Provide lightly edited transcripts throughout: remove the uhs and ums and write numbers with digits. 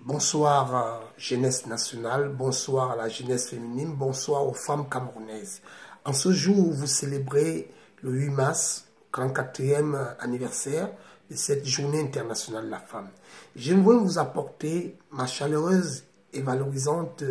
Bonsoir jeunesse nationale, bonsoir à la jeunesse féminine, bonsoir aux femmes camerounaises. En ce jour où vous célébrez le 8 mars, 34e anniversaire de cette journée internationale de la femme, j'aimerais vous apporter ma chaleureuse et valorisante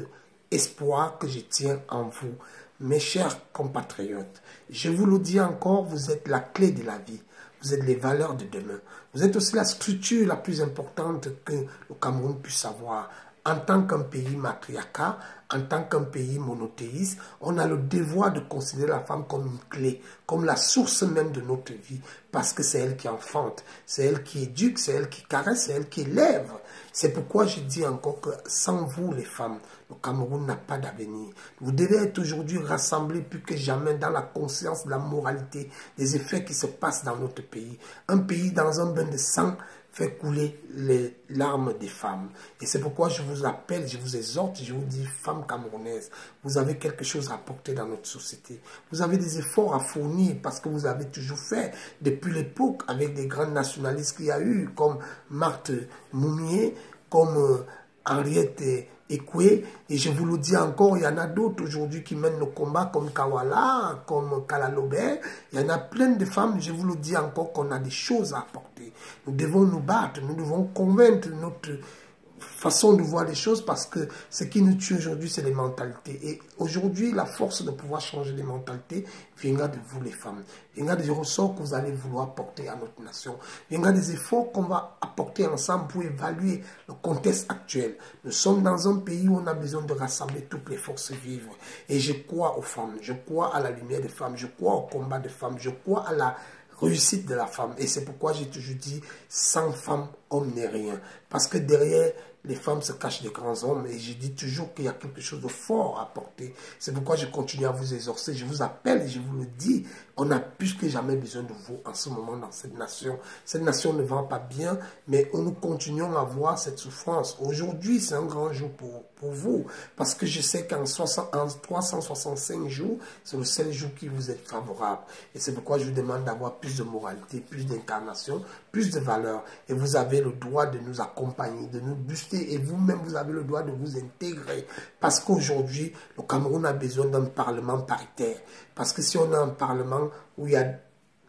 espoir que je tiens en vous, mes chers compatriotes. Je vous le dis encore, vous êtes la clé de la vie. Vous êtes les valeurs de demain. Vous êtes aussi la structure la plus importante que le Cameroun puisse avoir. En tant qu'un pays matriarcat, en tant qu'un pays monothéiste, on a le devoir de considérer la femme comme une clé, comme la source même de notre vie, parce que c'est elle qui enfante, c'est elle qui éduque, c'est elle qui caresse, c'est elle qui élève. C'est pourquoi je dis encore que sans vous, les femmes, le Cameroun n'a pas d'avenir. Vous devez être aujourd'hui rassemblés plus que jamais dans la conscience de la moralité, des effets qui se passent dans notre pays. Un pays dans un bain de sang fait couler les larmes des femmes. Et c'est pourquoi je vous appelle, je vous exhorte, je vous dis, femmes camerounaises, vous avez quelque chose à apporter dans notre société. Vous avez des efforts à fournir parce que vous avez toujours fait, depuis l'époque, avec des grands nationalistes qu'il y a eu, comme Marthe Moumier, comme Henriette Ekoué, et je vous le dis encore, il y en a d'autres aujourd'hui qui mènent le combat comme Kawala, comme Kalalobé. Il y en a plein de femmes, je vous le dis encore, qu'on a des choses à apporter. Nous devons nous battre, nous devons convaincre notre façon de voir les choses parce que ce qui nous tue aujourd'hui, c'est les mentalités. Et aujourd'hui, la force de pouvoir changer les mentalités viendra de vous, les femmes. Viendra des ressorts que vous allez vouloir porter à notre nation. Viendra des efforts qu'on va apporter ensemble pour évaluer le contexte actuel. Nous sommes dans un pays où on a besoin de rassembler toutes les forces vives. Et je crois aux femmes, je crois à la lumière des femmes, je crois au combat des femmes, je crois à la réussite de la femme. Et c'est pourquoi j'ai toujours dit, sans femme, homme n'est rien. Parce que derrière les femmes se cachent de grands hommes. Et je dis toujours qu'il y a quelque chose de fort à porter. C'est pourquoi je continue à vous exhorter. Je vous appelle et je vous le dis. On a plus que jamais besoin de vous en ce moment dans cette nation. Cette nation ne va pas bien, mais nous continuons à voir cette souffrance. Aujourd'hui, c'est un grand jour pour vous. Parce que je sais qu'en 365 jours, c'est le seul jour qui vous est favorable. Et c'est pourquoi je vous demande d'avoir plus de moralité, plus d'incarnation, plus de valeur. Et vous avez le droit de nous accompagner, de nous booster. Et vous-même, vous avez le droit de vous intégrer. Parce qu'aujourd'hui, le Cameroun a besoin d'un parlement paritaire. Parce que si on a un parlement où il y a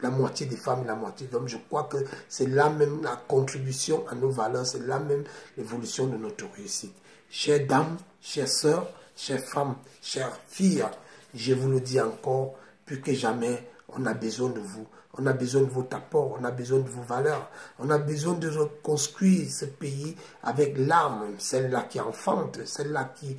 la moitié des femmes et la moitié d'hommes, je crois que c'est là même la contribution à nos valeurs, c'est là même l'évolution de notre réussite. Chères dames, chères sœurs, chères femmes, chères filles, je vous le dis encore, plus que jamais, on a besoin de vous. On a besoin de votre apport, on a besoin de vos valeurs. On a besoin de reconstruire ce pays avec l'âme, celle-là qui enfante, celle-là qui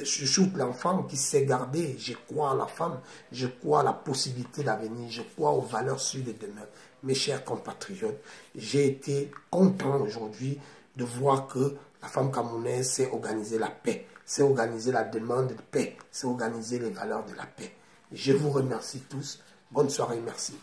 chuchote l'enfant, qui sait garder. Je crois à la femme, je crois à la possibilité d'avenir, je crois aux valeurs sûres de demain. Mes chers compatriotes, j'ai été content aujourd'hui de voir que la femme camerounaise sait organiser la paix, sait organiser la demande de paix, sait organiser les valeurs de la paix. Je vous remercie tous. Bonne soirée, merci.